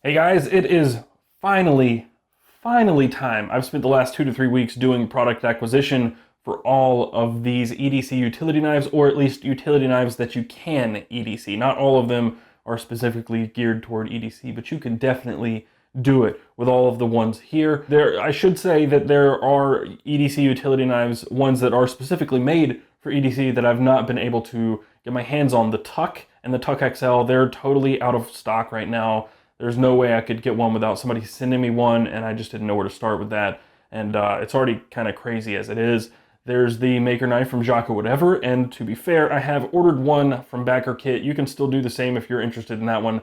Hey guys, it is finally time. I've spent the last 2 to 3 weeks doing product acquisition for all of these EDC utility knives, or at least utility knives that you can EDC. Not all of them are specifically geared toward EDC, but you can definitely do it with all of the ones here. I should say that there are EDC utility knives, ones that are specifically made for EDC that I've not been able to get my hands on. The Tuck and the Tuck XL, they're totally out of stock right now. There's no way I could get one without somebody sending me one, and I just didn't know where to start with that. And it's already kind of crazy as it is. There's the Maker knife from Jocko Whatever, and to be fair, I have ordered one from Backer Kit. You can still do the same if you're interested in that one.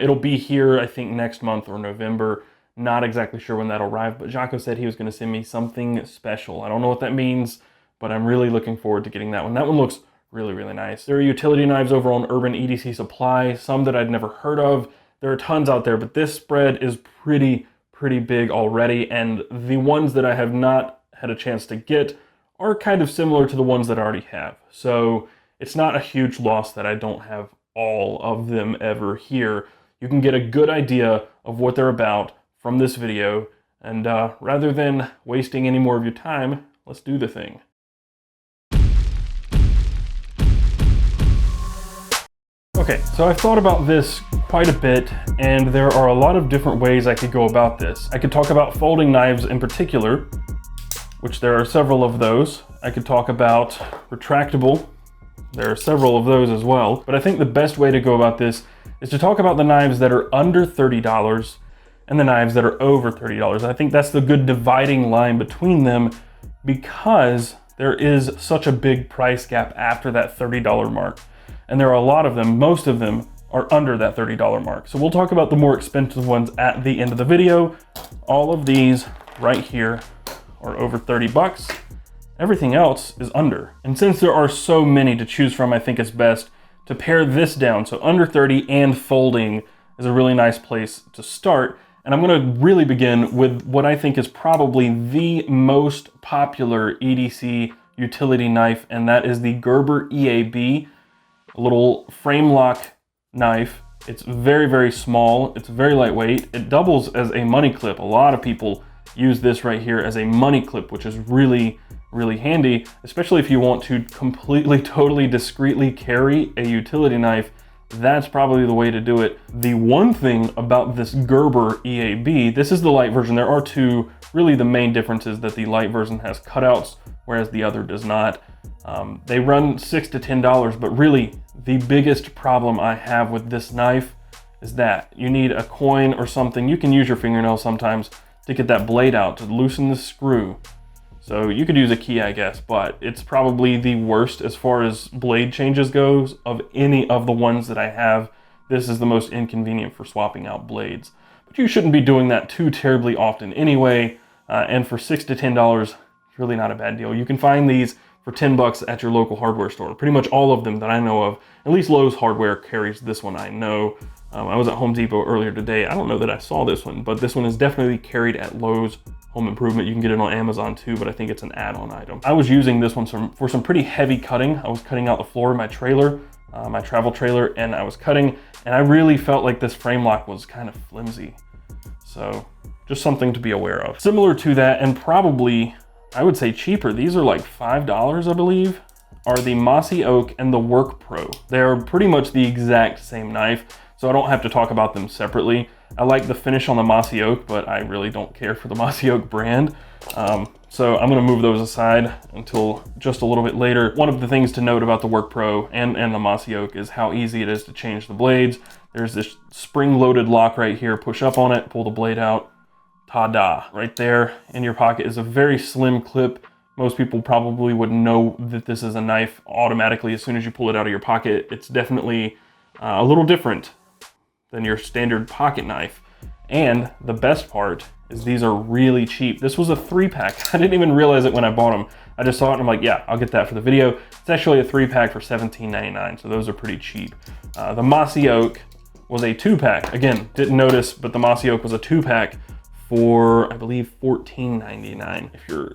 It'll be here, I think, next month or November. Not exactly sure when that'll arrive, but Jocko said he was going to send me something special. I don't know what that means, but I'm really looking forward to getting that one. That one looks really, really nice. There are utility knives over on Urban EDC Supply, some that I'd never heard of. There are tons out there, but this spread is pretty big already, and the ones that I have not had a chance to get are kind of similar to the ones that I already have. So it's not a huge loss that I don't have all of them ever here. You can get a good idea of what they're about from this video, and rather than wasting any more of your time, let's do the thing. Okay, so I've thought about this quite a bit, and there are a lot of different ways I could go about this. I could talk about folding knives in particular, which there are several of those. I could talk about retractable. There are several of those as well. But I think the best way to go about this is to talk about the knives that are under $30 and the knives that are over $30. I think that's the good dividing line between them, because there is such a big price gap after that $30 mark. And there are a lot of them, most of them are under that $30 mark. So we'll talk about the more expensive ones at the end of the video. All of these right here are over 30 bucks. Everything else is under. And since there are so many to choose from, I think it's best to pare this down. So under 30 and folding is a really nice place to start. And I'm gonna really begin with what I think is probably the most popular EDC utility knife, and that is the Gerber EAB, a little frame lock knife. It's very small. It's very lightweight. It doubles as a money clip. A lot of people use this right here as a money clip, which is really handy, especially if you want to completely, totally discreetly carry a utility knife. That's probably the way to do it. The one thing about this Gerber EAB, this is the light version. There are two, really the main differences, that the light version has cutouts, whereas the other does not. They run $6 to $10, but really the biggest problem I have with this knife is that you need a coin or something. You can use your fingernail sometimes to get that blade out, to loosen the screw. So you could use a key, I guess, but it's probably the worst as far as blade changes goes of any of the ones that I have. This is the most inconvenient for swapping out blades. But you shouldn't be doing that too terribly often anyway, and for $6 to $10, it's really not a bad deal. You can find these for 10 bucks at your local hardware store. Pretty much all of them that I know of. At least Lowe's Hardware carries this one, I know. I was at Home Depot earlier today. I don't know that I saw this one, but this one is definitely carried at Lowe's Home Improvement. You can get it on Amazon too, but I think it's an add-on item. I was using this one for some pretty heavy cutting. I was cutting out the floor of my trailer, my travel trailer, and I was cutting, and I really felt like this frame lock was kind of flimsy. So just something to be aware of. Similar to that, and probably, I would say cheaper, these are like $5, I believe, are the Mossy Oak and the Work Pro. They're pretty much the exact same knife, so I don't have to talk about them separately. I like the finish on the Mossy Oak, but I really don't care for the Mossy Oak brand. So I'm gonna move those aside until just a little bit later. One of the things to note about the Work Pro and the Mossy Oak is how easy it is to change the blades. There's this spring-loaded lock right here. Push up on it, pull the blade out. Ta-da! Right there in your pocket is a very slim clip. Most people probably would know that this is a knife automatically as soon as you pull it out of your pocket. It's definitely a little different than your standard pocket knife. And the best part is these are really cheap. This was a 3-pack. I didn't even realize it when I bought them. I just saw it and I'm like, yeah, I'll get that for the video. It's actually a 3-pack for $17.99, so those are pretty cheap. The Mossy Oak was a 2-pack. Again, didn't notice, but the Mossy Oak was a 2-pack for, I believe, $14.99.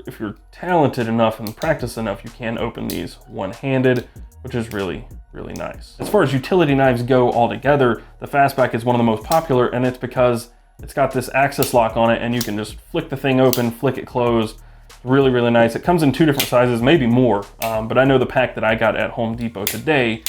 If you're talented enough and practiced enough, you can open these one-handed, which is really, really nice. As far as utility knives go altogether, the Fastback is one of the most popular, and it's because it's got this access lock on it, and you can just flick the thing open, flick it closed. Really, really nice. It comes in 2 different sizes, maybe more, but I know the pack that I got at Home Depot today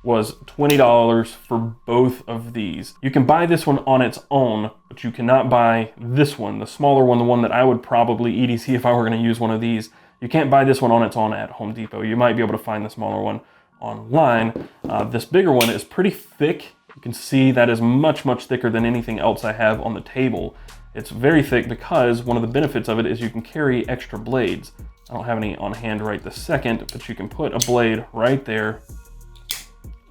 was $20 for both of these. You can buy this one on its own, but you cannot buy this one, the smaller one, the one that I would probably EDC if I were going to use one of these. You can't buy this one on its own at Home Depot. You might be able to find the smaller one online. This bigger one is pretty thick. You can see that is much, much thicker than anything else I have on the table. It's very thick because one of the benefits of it is you can carry extra blades. I don't have any on hand right this second, but you can put a blade right there,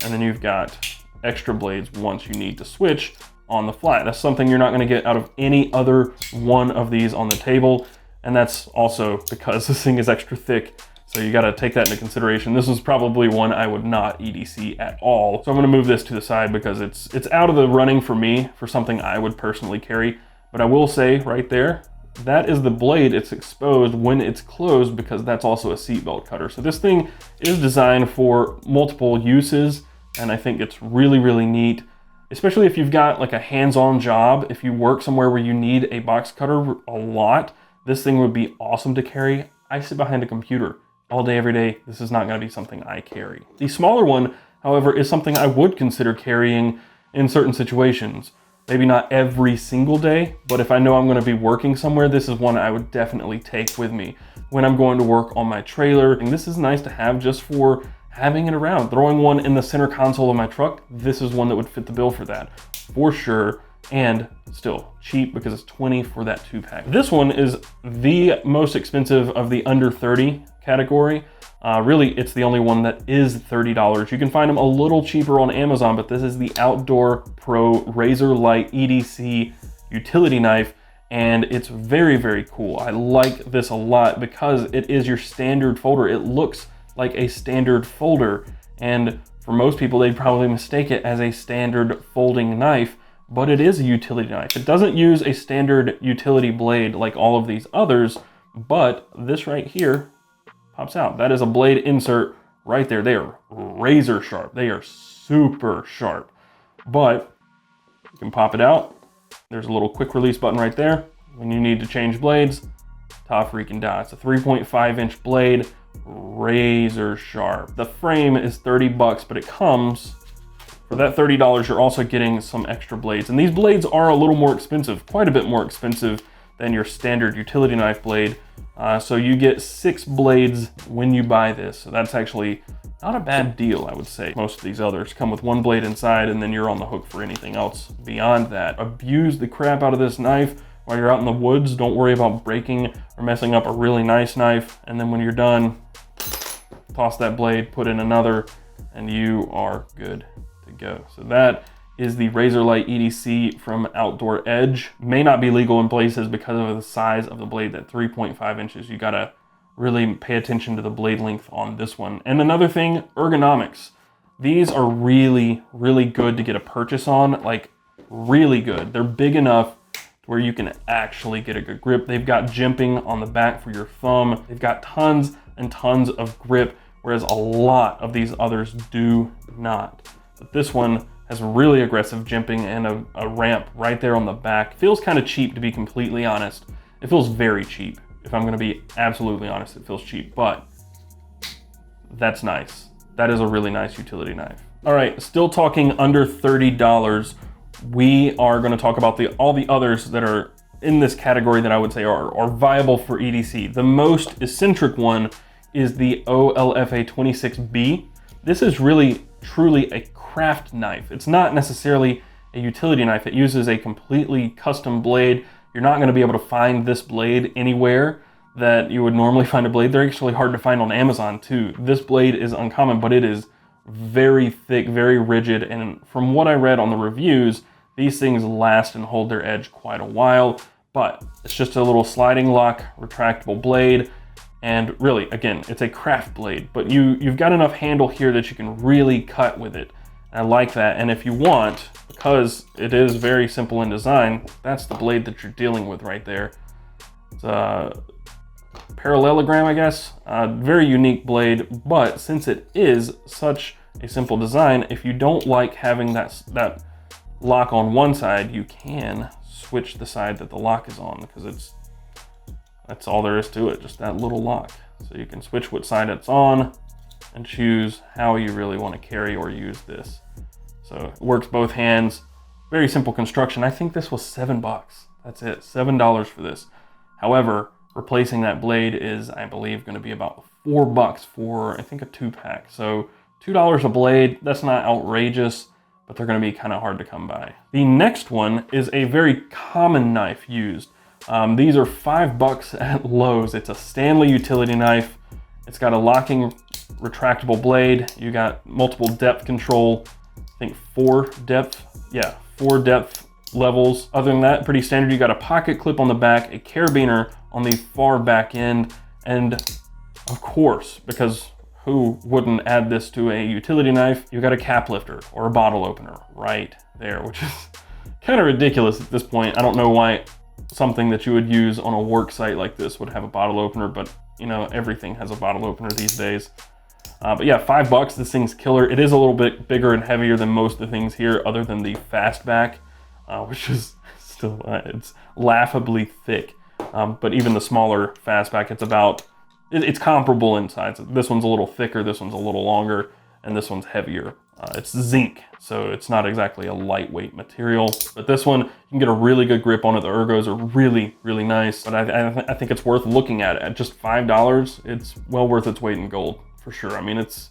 and then you've got extra blades once you need to switch on the fly. That's something you're not going to get out of any other one of these on the table, and that's also because this thing is extra thick, so you got to take that into consideration. This is probably one I would not EDC at all, so I'm going to move this to the side because it's out of the running for me for something I would personally carry. But I will say right there, that is the blade. It's exposed when it's closed because that's also a seatbelt cutter. So this thing is designed for multiple uses, and I think it's really, really neat, especially if you've got like a hands-on job. If you work somewhere where you need a box cutter a lot, this thing would be awesome to carry. I sit behind a computer all day, every day. This is not going to be something I carry. The smaller one, however, is something I would consider carrying in certain situations. Maybe not every single day, but if I know I'm going to be working somewhere, this is one I would definitely take with me when I'm going to work on my trailer. And this is nice to have just for having it around. Throwing one in the center console of my truck, this is one that would fit the bill for that, for sure. And still cheap because it's $20 for that 2-pack. This one is the most expensive of the under 30 category. Really, it's the only one that is $30. You can find them a little cheaper on Amazon, but this is the Outdoor Pro Razor Light EDC utility knife, and it's very, very cool. I like this a lot because it is your standard folder. It looks like a standard folder, and for most people, they'd probably mistake it as a standard folding knife, but it is a utility knife. It doesn't use a standard utility blade like all of these others, but this right here pops out. That is a blade insert right there. They are razor sharp. They are super sharp, but you can pop it out. There's a little quick release button right there. When you need to change blades, top freaking dot. It's a 3.5-inch blade, razor sharp. The frame is $30, but it comes, for that $30, you're also getting some extra blades. And these blades are a little more expensive, quite a bit more expensive than your standard utility knife blade. So you get 6 blades when you buy this. So that's actually not a bad deal, I would say. Most of these others come with 1 blade inside, and then you're on the hook for anything else beyond that. Abuse the crap out of this knife while you're out in the woods. Don't worry about breaking or messing up a really nice knife. And then when you're done, toss that blade, put in another, and you are good to go. So that is the Razor Light EDC from Outdoor Edge. May not be legal in places because of the size of the blade, that 3.5 inches. You gotta really pay attention to the blade length on this one. And another thing, Ergonomics. These are really, really good to get a purchase on, like really good. They're big enough where you can actually get a good grip. They've got jimping on the back for your thumb. They've got tons and tons of grip, whereas a lot of these others do not. But this one has really aggressive jimping and a ramp right there on the back. Feels kind of cheap, to be completely honest. It feels very cheap. If I'm gonna be absolutely honest, it feels cheap, but that's nice. That is a really nice utility knife. All right, still talking under $30, we are gonna talk about all the others that are in this category that I would say are viable for EDC. The most eccentric one is the OLFA 26B. This is really, truly a craft knife. It's not necessarily a utility knife. It uses a completely custom blade. You're not going to be able to find this blade anywhere that you would normally find a blade. They're actually hard to find on Amazon too. This blade is uncommon, but it is very thick, very rigid, and from what I read on the reviews, these things last and hold their edge quite a while, but it's just a little sliding lock, retractable blade. And really, again, it's a craft blade, but you've got enough handle here that you can really cut with it. I like that. And if you want, because it is very simple in design, that's the blade that you're dealing with right there. It's a parallelogram, I guess. Very unique blade, but since it is such a simple design, if you don't like having that lock on one side, you can switch the side that the lock is on, because that's all there is to it, just that little lock. So you can switch what side it's on and choose how you really want to carry or use this. So it works both hands. Very simple construction. I think this was $7. That's it, $7 for this. However, replacing that blade is, I believe, going to be about $4 for, I think, a 2-pack. So $2 a blade, that's not outrageous, but they're going to be kind of hard to come by. The next one is a very common knife used. These are $5 at Lowe's. It's a Stanley utility knife. It's got a locking retractable blade. You got multiple depth control. I think 4 depth levels. Other than that, pretty standard. You got a pocket clip on the back, a carabiner on the far back end, and of course, because who wouldn't add this to a utility knife, you got a cap lifter or a bottle opener right there, which is kind of ridiculous at this point. I don't know why something that you would use on a work site like this would have a bottle opener, but you know, everything has a bottle opener these days. But yeah, $5, this thing's killer. It is a little bit bigger and heavier than most of the things here, other than the fastback, which is still, it's laughably thick. But even the smaller fastback, it's comparable in size. This one's a little thicker, this one's a little longer, and this one's heavier. It's zinc, so it's not exactly a lightweight material. But this one, you can get a really good grip on it. The ergos are really, really nice. But I think it's worth looking at. At just $5, it's well worth its weight in gold, for sure. I mean, it's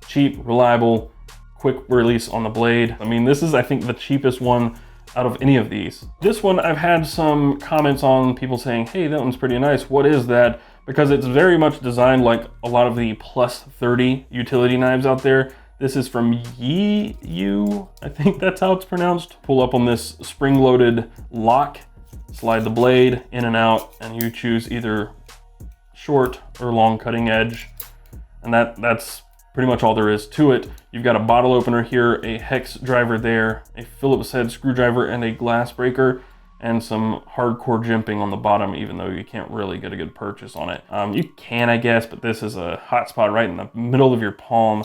cheap, reliable, quick release on the blade. I mean, this is, I think, the cheapest one out of any of these. This one, I've had some comments on people saying, hey, that one's pretty nice. What is that? Because it's very much designed like a lot of the plus 30 utility knives out there. This is from EAB, I think that's how it's pronounced. Pull up on this spring-loaded lock, slide the blade in and out, and you choose either short or long cutting edge. And that's pretty much all there is to it. You've got a bottle opener here, a hex driver there, a Phillips head screwdriver, and a glass breaker, and some hardcore jimping on the bottom, even though you can't really get a good purchase on it. You can, I guess, but this is a hot spot right in the middle of your palm.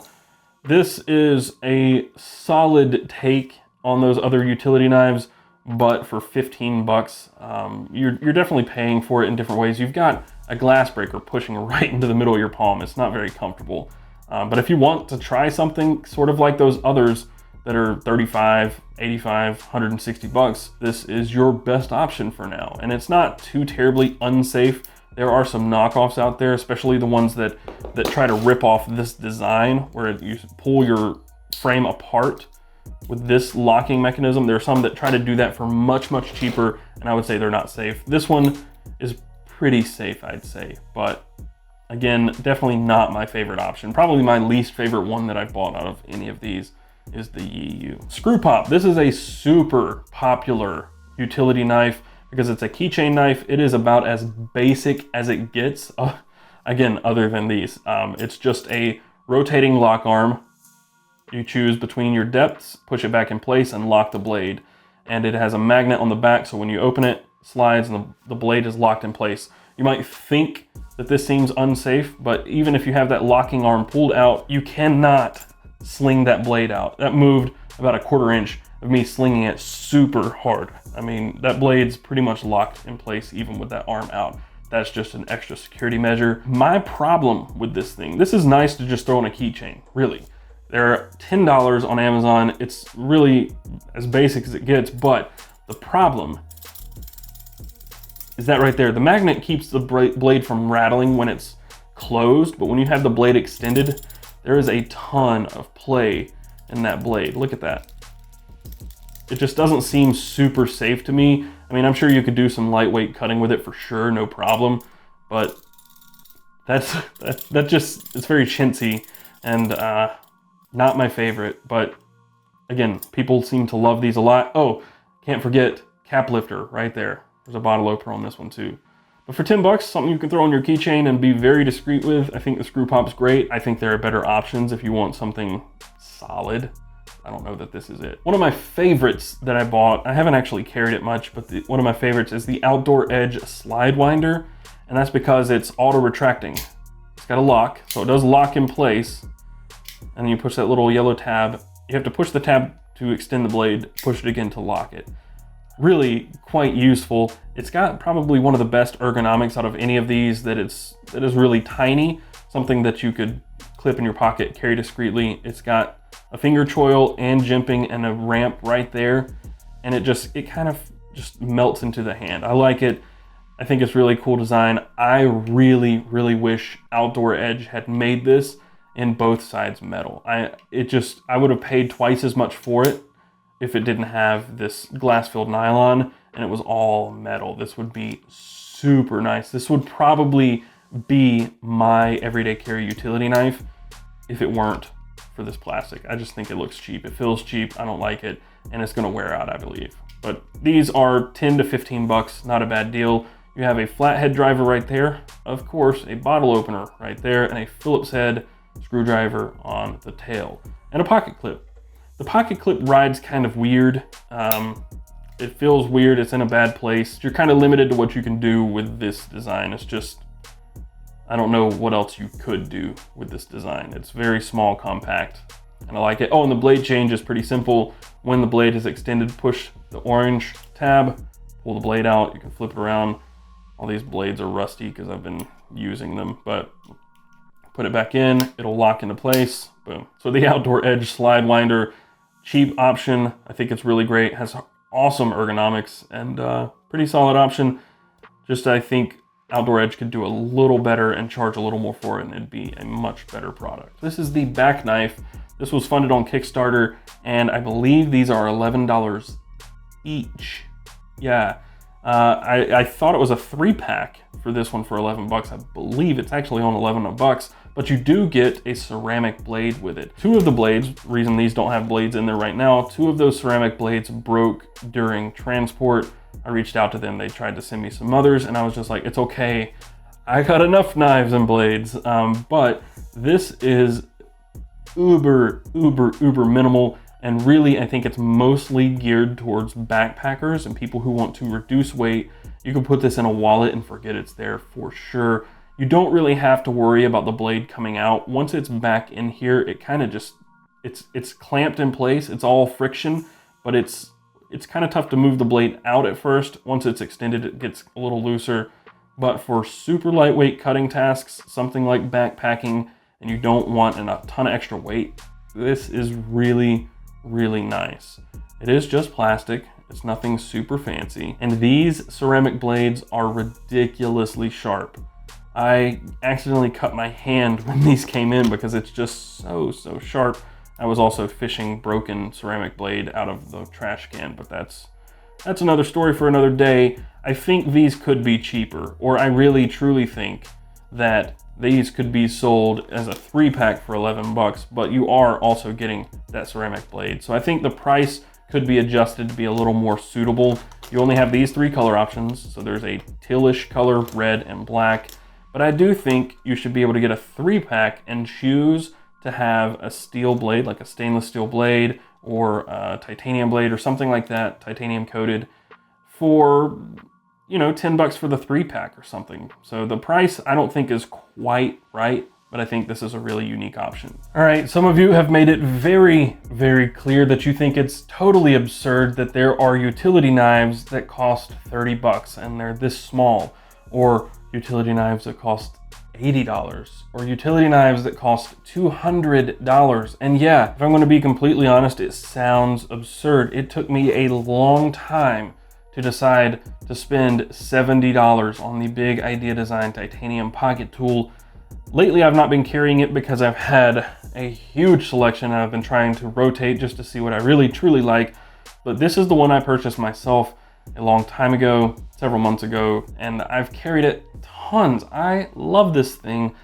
This is a solid take on those other utility knives, but for $15, you're definitely paying for it in different ways. You've got a glass breaker pushing right into the middle of your palm. It's not very comfortable. But if you want to try something sort of like those others that are $35, $85, $160, this is your best option for now. And it's not too terribly unsafe. There are some knockoffs out there, especially the ones that try to rip off this design where you pull your frame apart with this locking mechanism. There are some that try to do that for much, much cheaper, and I would say they're not safe. This one is pretty safe, I'd say, but again, definitely not my favorite option. Probably my least favorite one that I've bought out of any of these is the EAB. Screw pop. This is a super popular utility knife because it's a keychain knife. It is about as basic as it gets. Again, other than these. It's just a rotating lock arm. You choose between your depths, push it back in place, and lock the blade. And it has a magnet on the back, so when you open it, slides, and the blade is locked in place. You might think that this seems unsafe, but even if you have that locking arm pulled out, you cannot sling that blade out. That moved about a 1/4 inch of me slinging it super hard. I mean, that blade's pretty much locked in place even with that arm out. That's just an extra security measure. My problem with this thing, this is nice to just throw in a keychain, really. They're $10 on Amazon. It's really as basic as it gets, but the problem is that right there. The magnet keeps the blade from rattling when it's closed, but when you have the blade extended, there is a ton of play in that blade. Look at that. It just doesn't seem super safe to me. I mean, I'm sure you could do some lightweight cutting with it for sure, no problem, but that just, it's very chintzy and not my favorite, but again, people seem to love these a lot. Oh, can't forget cap lifter right there. There's a bottle opener on this one too. But for $10, something you can throw on your keychain and be very discreet with. I think the screw pop's great. I think there are better options if you want something solid. I don't know that this is it. One of my favorites that I bought, I haven't actually carried it much, but one of my favorites is the Outdoor Edge slide winder. And that's because it's auto retracting. It's got a lock, so it does lock in place. And then you push that little yellow tab. You have to push the tab to extend the blade, push it again to lock it. Really quite useful. It's got probably one of the best ergonomics out of any of these, that is really tiny, something that you could clip in your pocket, carry discreetly. It's got a finger choil and jimping and a ramp right there, and it kind of just melts into the hand. I like it. I think it's really cool design. I really wish Outdoor Edge had made this in both sides metal. I would have paid twice as much for it if it didn't have this glass-filled nylon and it was all metal. This would be super nice. This would probably be my everyday carry utility knife if it weren't for this plastic. I just think it looks cheap. It feels cheap. I don't like it, and it's gonna wear out, I believe. But these are 10 to 15 bucks, not a bad deal. You have a flathead driver right there, of course, a bottle opener right there, and a Phillips head screwdriver on the tail, and a pocket clip. The pocket clip rides kind of weird. It feels weird, it's in a bad place. You're kind of limited to what you can do with this design. It's just, I don't know what else you could do with this design. It's very small, compact, and I like it. Oh, and the blade change is pretty simple. When the blade is extended, push the orange tab, pull the blade out, you can flip it around. All these blades are rusty because I've been using them, but put it back in, it'll lock into place, boom. So the Outdoor Edge slide winder, cheap option. I think it's really great, has awesome ergonomics, and pretty solid option. Just, I think Outdoor Edge could do a little better and charge a little more for it, and it'd be a much better product. This is the back knife. This was funded on Kickstarter, and I believe these are $11 each. Yeah, I thought it was a 3-pack for this one for 11 bucks. I believe it's actually on 11 bucks, but you do get a ceramic blade with it. Two of the blades, reason these don't have blades in there right now, two of those ceramic blades broke during transport. I reached out to them, they tried to send me some others, and I was just like, it's okay, I got enough knives and blades. But this is uber minimal, and really I think it's mostly geared towards backpackers and people who want to reduce weight. You can put this in a wallet and forget it's there for sure. You don't really have to worry about the blade coming out. Once it's back in here, it kind of just, it's clamped in place. It's all friction, but it's kind of tough to move the blade out at first. Once it's extended, it gets a little looser. But for super lightweight cutting tasks, something like backpacking, and you don't want a ton of extra weight, this is really nice. It is just plastic. It's nothing super fancy. And these ceramic blades are ridiculously sharp. I accidentally cut my hand when these came in because it's just so sharp. I was also fishing broken ceramic blade out of the trash can, but that's another story for another day. I think these could be cheaper, or I really truly think that these could be sold as a 3-pack for 11 bucks, but you are also getting that ceramic blade. So I think the price could be adjusted to be a little more suitable. You only have these 3 color options. So there's a tealish color, red and black. But I do think you should be able to get a 3-pack and choose to have a steel blade, like a stainless steel blade or a titanium blade or something like that, titanium coated, for, you know, 10 bucks for the 3-pack or something. So the price I don't think is quite right, but I think this is a really unique option. All right, some of you have made it very clear that you think it's totally absurd that there are utility knives that cost 30 bucks and they're this small, or utility knives that cost $80, or utility knives that cost $200. And yeah, if I'm going to be completely honest, it sounds absurd. It took me a long time to decide to spend $70 on the Big Idea Design titanium pocket tool. Lately, I've not been carrying it because I've had a huge selection and I've been trying to rotate just to see what I really truly like. But this is the one I purchased myself a long time ago, several months ago, and I've carried it tons. I love this thing,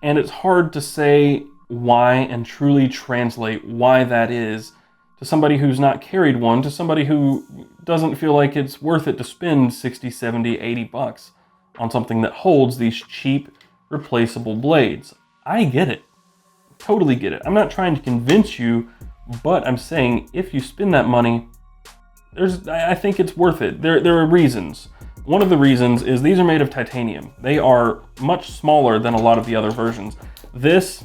and it's hard to say why and truly translate why that is to somebody who's not carried one, to somebody who doesn't feel like it's worth it to spend 60, 70, 80 bucks on something that holds these cheap replaceable blades. I get it. Totally get it. I'm not trying to convince you But I'm saying if you spend that money, I think it's worth it. There are reasons. One of the reasons is these are made of titanium. They are much smaller than a lot of the other versions. This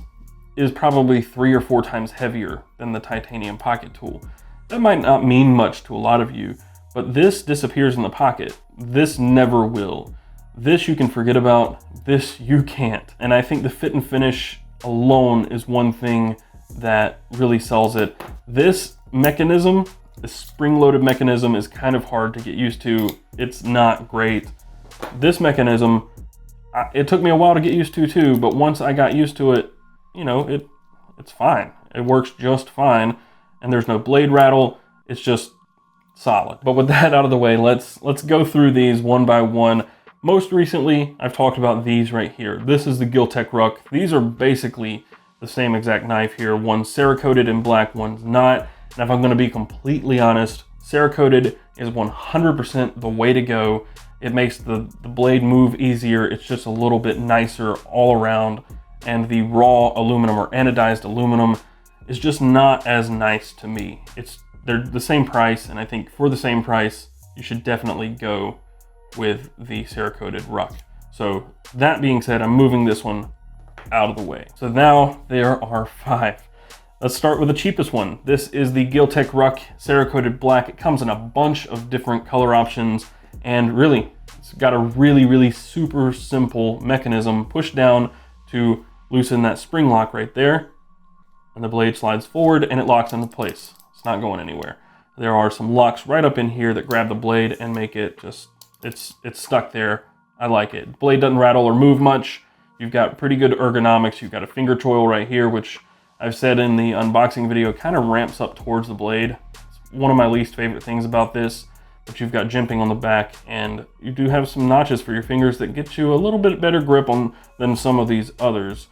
is probably 3 or 4 times heavier than the titanium pocket tool. That might not mean much to a lot of you, but this disappears in the pocket. This never will. This you can forget about, this you can't. And I think the fit and finish alone is one thing that really sells it. This mechanism, the spring-loaded mechanism, is kind of hard to get used to. It's not great. This mechanism, it took me a while to get used to too, but once I got used to it, you know, it's fine. It works just fine, and there's no blade rattle. It's just solid. But with that out of the way, let's go through these one by one. Most recently, I've talked about these right here. This is the Gil-Tek Rut. These are basically the same exact knife here. One's Cerakoted in black, one's not. And if I'm gonna be completely honest, Cerakoted is 100% the way to go. It makes the blade move easier. It's just a little bit nicer all around. And the raw aluminum or anodized aluminum is just not as nice to me. They're the same price, and I think for the same price, you should definitely go with the Cerakoted Rut. So that being said, I'm moving this one out of the way. So now there are 5. Let's start with the cheapest one. This is the Gil-Tek Rut Cerakoted Black. It comes in a bunch of different color options, and really, it's got a really super simple mechanism. Push down to loosen that spring lock right there, and the blade slides forward and it locks into place. It's not going anywhere. There are some locks right up in here that grab the blade and make it just, it's stuck there. I like it. Blade doesn't rattle or move much. You've got pretty good ergonomics. You've got a finger choil right here, which I've said in the unboxing video kind of ramps up towards the blade. It's one of my least favorite things about this, but you've got jimping on the back, and you do have some notches for your fingers that get you a little bit better grip than some of these others.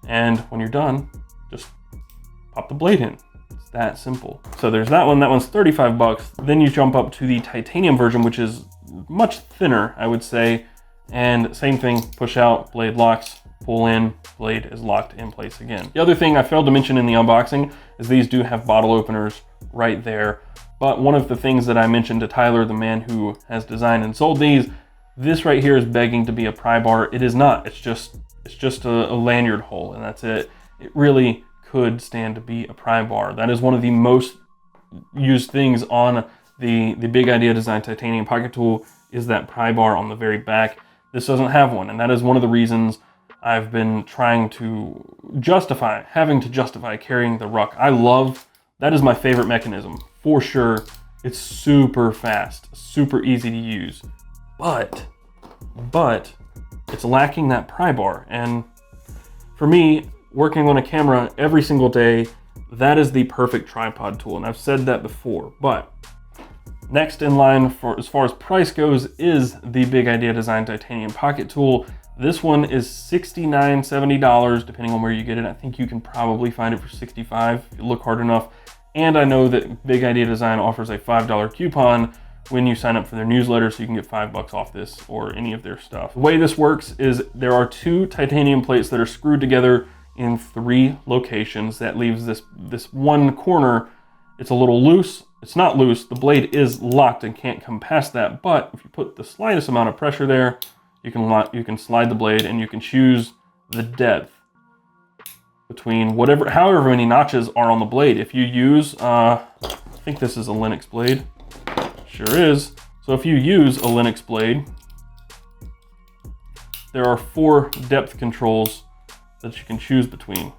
And when you're done, just pop the blade in. It's that simple. So there's that one. That one's 35 bucks. Then you jump up to the titanium version, which is much thinner, I would say. And same thing, push out, blade locks, pull in, blade is locked in place again. The other thing I failed to mention in the unboxing is these do have bottle openers right there. But one of the things that I mentioned to Tyler, the man who has designed and sold these, this right here is begging to be a pry bar. It is not. It's just a lanyard hole, and that's it. It really could stand to be a pry bar. That is one of the most used things on the Big Idea Design titanium pocket tool, is that pry bar on the very back. This doesn't have one, and that is one of the reasons I've been trying to having to justify carrying the Rut. That is my favorite mechanism, for sure. It's super fast, super easy to use, but it's lacking that pry bar. And for me, working on a camera every single day, that is the perfect tripod tool. And I've said that before, but next in line for as far as price goes is the Big Idea Design titanium pocket tool. This one is $69, $70, depending on where you get it. I think you can probably find it for $65 if you look hard enough. And I know that Big Idea Design offers a $5 coupon when you sign up for their newsletter, so you can get $5 off this or any of their stuff. The way this works is there are 2 titanium plates that are screwed together in 3 locations. That leaves this one corner. It's a little loose. It's not loose. The blade is locked and can't come past that. But if you put the slightest amount of pressure there, you can slide the blade, and you can choose the depth between however many notches are on the blade. If you use, I think this is a Linux blade. Sure is. So if you use a Linux blade, there are 4 depth controls that you can choose between,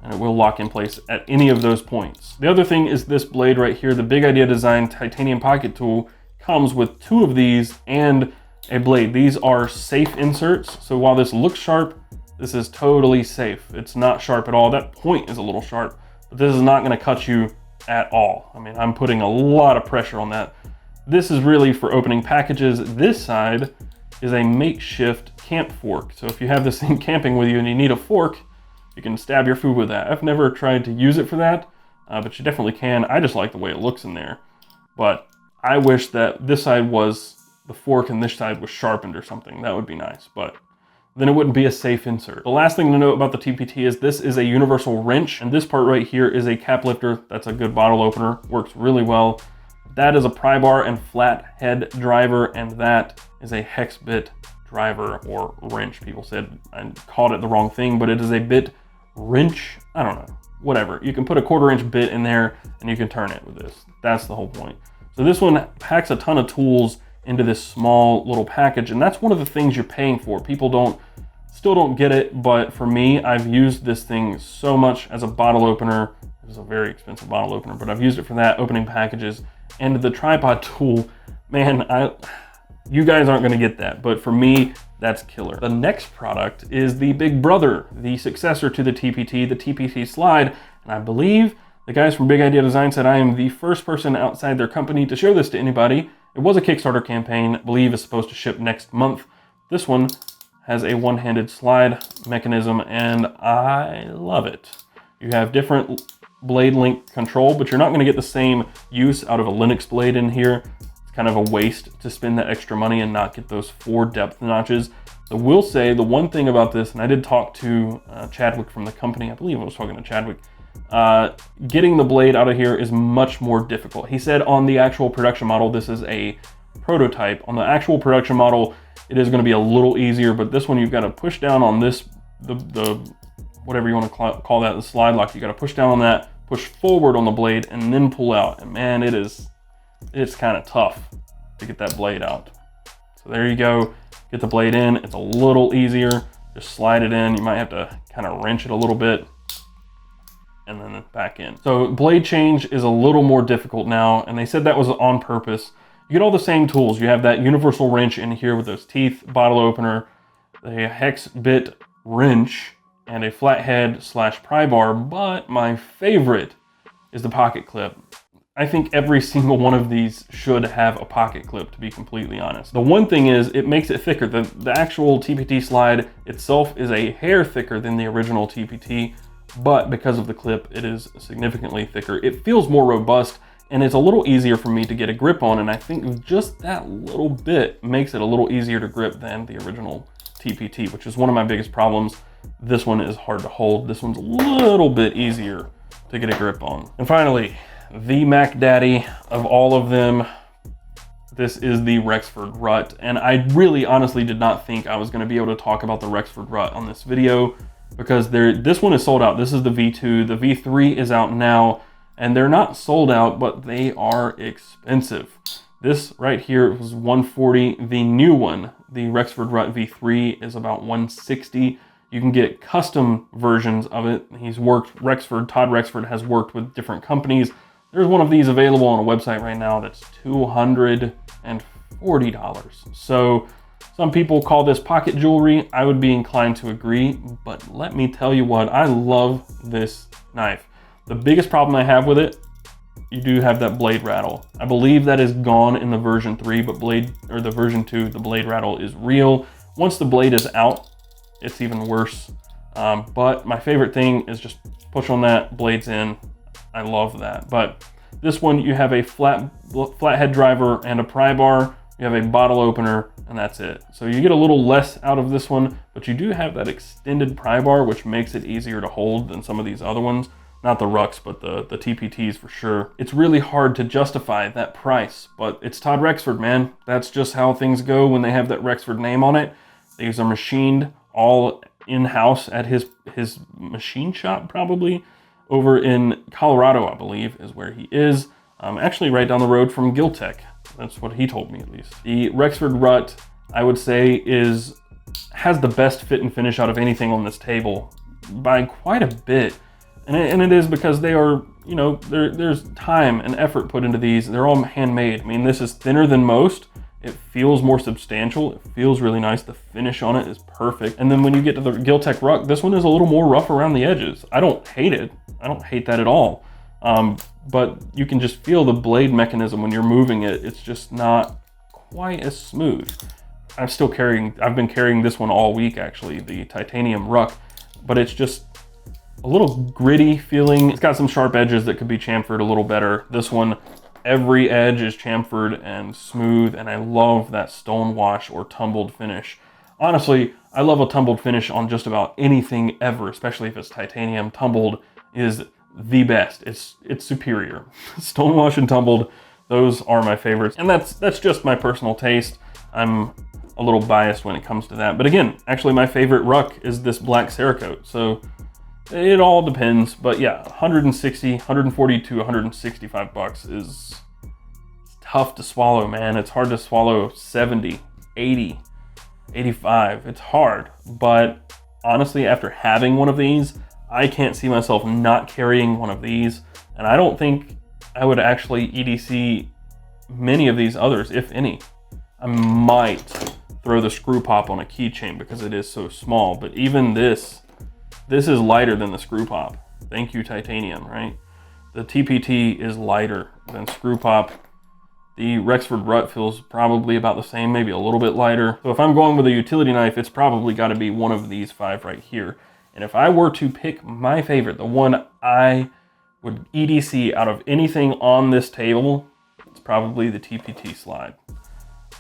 and it will lock in place at any of those points. The other thing is this blade right here, the Big Idea Design titanium pocket tool, comes with 2 of these and a blade. These are safe inserts, so while this looks sharp, this is totally safe. It's not sharp at all. That point is a little sharp, but this is not going to cut you at all. I mean, I'm putting a lot of pressure on that. This is really for opening packages. This side is a makeshift camp fork. So if you have this thing camping with you and you need a fork, you can stab your food with that. I've never tried to use it for that, but you definitely can. I just like the way it looks in there. But I wish that this side was the fork and this side was sharpened or something. That would be nice. But then it wouldn't be a safe insert. The last thing to note about the TPT is this is a universal wrench, and this part right here is a cap lifter. That's a good bottle opener, works really well. That is a pry bar and flat head driver, and that is a hex bit driver or wrench. People said I called it the wrong thing, but it is a bit wrench. I don't know, whatever. You can put a 1/4 inch bit in there and you can turn it with this. That's the whole point. So this one packs a ton of tools into this small little package, and that's one of the things you're paying for. People still don't get it, but for me, I've used this thing so much as a bottle opener. It was a very expensive bottle opener, but I've used it for that, opening packages. And the tripod tool, man, you guys aren't gonna get that, but for me, that's killer. The next product is the big brother, the successor to the TPT Slide, and I believe the guys from Big Idea Design said I am the first person outside their company to show this to anybody. It was a Kickstarter campaign, I believe it's supposed to ship next month. This one has a one-handed slide mechanism, and I love it. You have different blade length control, but you're not gonna get the same use out of a Linux blade in here. It's kind of a waste to spend that extra money and not get those 4 depth notches. I will say the one thing about this, and I did talk to Chadwick from the company, I believe I was talking to Chadwick, getting the blade out of here is much more difficult. He said on the actual production model, this is a prototype. On the actual production model, it is going to be a little easier, but this one you've got to push down on this, the whatever you want to call that, the slide lock. You got to push down on that, push forward on the blade, and then pull out. And man, it's kind of tough to get that blade out. So there you go. Get the blade in. It's a little easier. Just slide it in. You might have to kind of wrench it a little bit and then back in. So blade change is a little more difficult now, and they said that was on purpose. You get all the same tools. You have that universal wrench in here with those teeth, bottle opener, the hex bit wrench, and a flathead / pry bar, but my favorite is the pocket clip. I think every single one of these should have a pocket clip, to be completely honest. The one thing is it makes it thicker. The actual TPT Slide itself is a hair thicker than the original TPT, but because of the clip, it is significantly thicker. It feels more robust, and it's a little easier for me to get a grip on, and I think just that little bit makes it a little easier to grip than the original TPT, which is one of my biggest problems. This one is hard to hold. This one's a little bit easier to get a grip on. And finally, the Mac Daddy of all of them, this is the Rexford Rut, and I really honestly did not think I was going to be able to talk about the Rexford Rut on this video, because this one is sold out. This is the V2. The V3 is out now, and they're not sold out, but they are expensive. This right here was $140. The new one, the Rexford Rut V3, is about $160. You can get custom versions of it. Todd Rexford has worked with different companies. There's one of these available on a website right now that's $240. So some people call this pocket jewelry. I would be inclined to agree, but let me tell you what, I love this knife. The biggest problem I have with it, you do have that blade rattle. I believe that is gone in the version 3, but the version 2, the blade rattle is real. Once the blade is out, it's even worse. But my favorite thing is just push on that, blades in. I love that. But this one, you have a flathead driver and a pry bar. You have a bottle opener, and that's it. So you get a little less out of this one, but you do have that extended pry bar, which makes it easier to hold than some of these other ones. Not the Rucks, but the TPTs for sure. It's really hard to justify that price, but it's Todd Rexford, man. That's just how things go when they have that Rexford name on it. These are machined all in-house at his machine shop, probably. Over in Colorado, I believe, is where he is. Actually right down the road from Gil-Tek. That's what he told me, at least. The Rexford Rut, I would say, has the best fit and finish out of anything on this table by quite a bit. And it is because they are, you know, there's time and effort put into these. They're all handmade. I mean, this is thinner than most. It feels more substantial. It feels really nice. The finish on it is perfect. And then when you get to the Gil-Tek Ruck, this one is a little more rough around the edges. I don't hate it. I don't hate that at all. But you can just feel the blade mechanism when you're moving it. It's just not quite as smooth. I've been carrying this one all week, actually, the titanium Ruck, but it's just a little gritty feeling. It's got some sharp edges that could be chamfered a little better. This one, every edge is chamfered and smooth, and I love that stone wash or tumbled finish. Honestly, I love a tumbled finish on just about anything ever, especially if it's titanium. Tumbled is the best. It's superior. Stonewash and tumbled, those are my favorites. And that's just my personal taste. I'm a little biased when it comes to that. But again, actually my favorite ruck is this black Cerakote. So it all depends. But yeah, 160, 140 to 165 bucks is tough to swallow, man. It's hard to swallow 70, 80, 85. It's hard. But honestly, after having one of these, I can't see myself not carrying one of these. And I don't think I would actually EDC many of these others, if any. I might throw the screw pop on a keychain because it is so small, but even this is lighter than the screw pop. Thank you, titanium, right? The TPT is lighter than screw pop. The Rexford Rut feels probably about the same, maybe a little bit lighter. So if I'm going with a utility knife, it's probably got to be one of these 5 right here. And if I were to pick my favorite, the one I would EDC out of anything on this table, it's probably the TPT slide.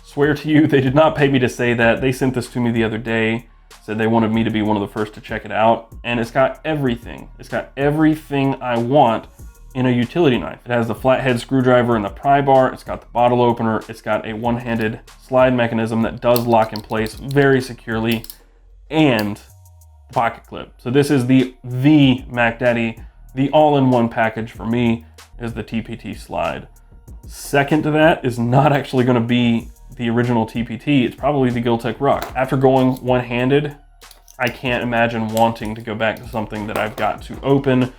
Swear to you, they did not pay me to say that. They sent this to me the other day, said they wanted me to be one of the first to check it out, and it's got everything. It's got everything I want in a utility knife. It has the flathead screwdriver and the pry bar, it's got the bottle opener, it's got a one-handed slide mechanism that does lock in place very securely, and pocket clip. So this is the Mac Daddy, the all-in-one package for me is the TPT slide. Second to that is not actually going to be the original TPT, it's probably the Gil-Tek Ruck. After going one-handed, I can't imagine wanting to go back to something that I've got to open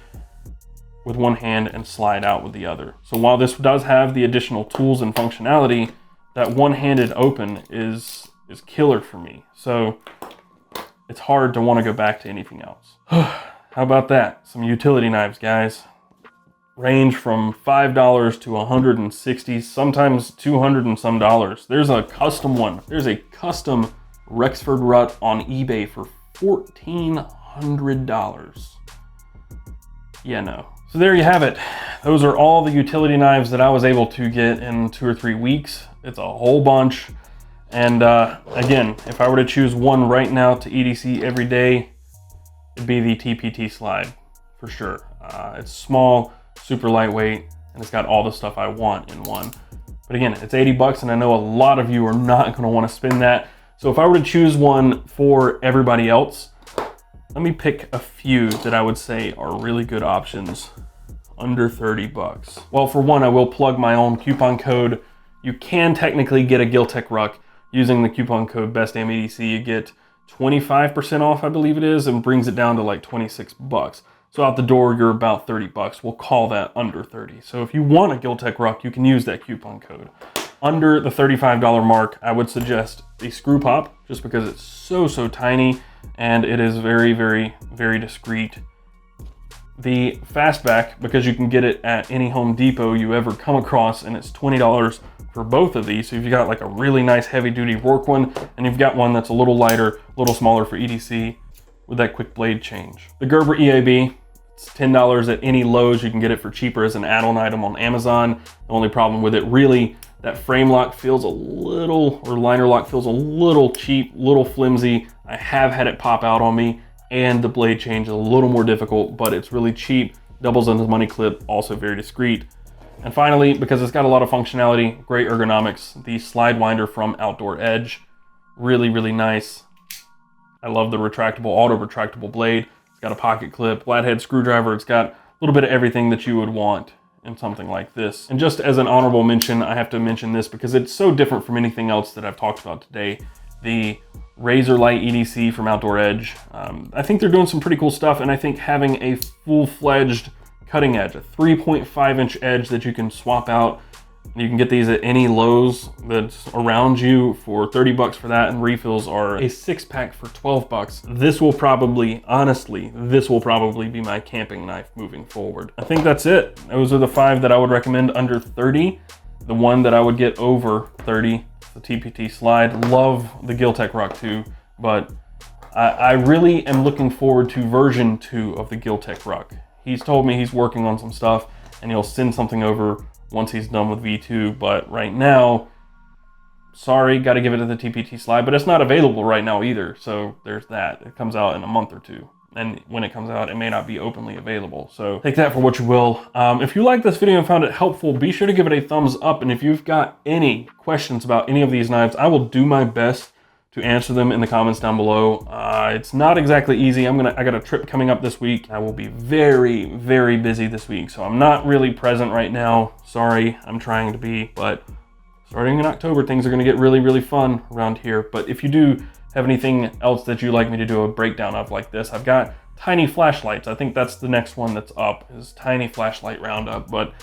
with one hand and slide out with the other. So while this does have the additional tools and functionality, that one-handed open is killer for me. So it's hard to want to go back to anything else. How about that? Some utility knives, guys. Range from $5 to $160, sometimes $200 and some dollars. There's a custom one. There's a custom Rexford Rut on eBay for $1,400. Yeah, no. So there you have it. Those are all the utility knives that I was able to get in 2 or 3 weeks. It's a whole bunch. And again, if I were to choose one right now to EDC every day, it'd be the TPT slide for sure. It's small, super lightweight, and it's got all the stuff I want in one. But again, it's 80 bucks, and I know a lot of you are not going to want to spend that. So if I were to choose one for everybody else, let me pick a few that I would say are really good options under 30 bucks. Well, for one, I will plug my own coupon code. You can technically get a Gil-Tek Ruck using the coupon code BestDamnEDC. You get 25% off, I believe it is, and brings it down to like 26 bucks. So out the door, you're about 30 bucks. We'll call that under 30. So if you want a Gil-Tek Ruck, you can use that coupon code. Under the $35 mark, I would suggest the screw pop, just because it's so tiny and it is very, very, very discreet. The fastback, because you can get it at any Home Depot you ever come across, and it's $20 for both of these. So you've got like a really nice heavy duty Rourke one, and you've got one that's a little lighter, a little smaller for EDC with that quick blade change. The Gerber EAB, it's $10 at any Lowe's. You can get it for cheaper as an add-on item on Amazon. The only problem with it, really, that frame lock feels a little, or liner lock feels a little cheap, little flimsy. I have had it pop out on me, and the blade change is a little more difficult, but it's really cheap, doubles as a money clip, also very discreet. And finally, because it's got a lot of functionality, great ergonomics, the slide winder from Outdoor Edge, really, really nice. I love the retractable, auto retractable blade. It's got a pocket clip, flathead screwdriver. It's got a little bit of everything that you would want in something like this. And just as an honorable mention, I have to mention this because it's so different from anything else that I've talked about today. The Razor Light EDC from Outdoor Edge. I think they're doing some pretty cool stuff, and I think having a full-fledged cutting edge, a 3.5-inch edge that you can swap out. You can get these at any Lowe's that's around you for 30 bucks for that, and refills are a 6-pack for 12 bucks. This will probably, honestly, this will probably be my camping knife moving forward. I think that's it. Those are the 5 that I would recommend under 30. The one that I would get over 30, the TPT slide. Love the Gil-Tek Ruck too, but I really am looking forward to version 2 of the Gil-Tek Ruck. He's told me he's working on some stuff, and he'll send something over once he's done with V2, but right now, sorry, got to give it to the TPT slide, but it's not available right now either. So there's that. It comes out in a month or two. And when it comes out, it may not be openly available. So take that for what you will. If you liked this video and found it helpful, be sure to give it a thumbs up. And if you've got any questions about any of these knives, I will do my best to answer them in the comments down below. It's not exactly easy. I got a trip coming up this week. I will be very, very busy this week. So I'm not really present right now. Sorry, I'm trying to be, but starting in October, things are gonna get really, really fun around here. But if you do have anything else that you'd like me to do a breakdown of like this, I've got tiny flashlights. I think that's the next one that's up, is tiny flashlight roundup. But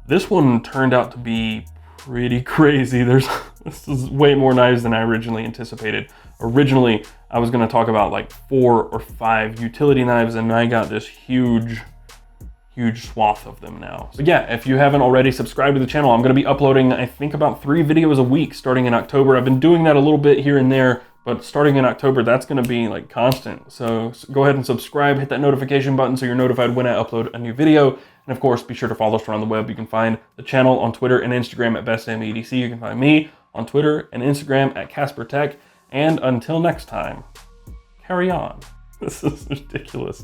this one turned out to be pretty crazy. This is way more knives than I originally anticipated. Originally, I was gonna talk about like 4 or 5 utility knives, and I got this huge swath of them now. So yeah, if you haven't already subscribed to the channel, I'm gonna be uploading, I think, about 3 videos a week starting in October. I've been doing that a little bit here and there, but starting in October, that's gonna be like constant. So go ahead and subscribe, hit that notification button so you're notified when I upload a new video. And of course, be sure to follow us around the web. You can find the channel on Twitter and Instagram at BestMEDC. You can find me on Twitter and Instagram at Casper Tech. And until next time, carry on. This is ridiculous.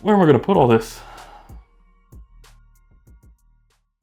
Where am I gonna put all this?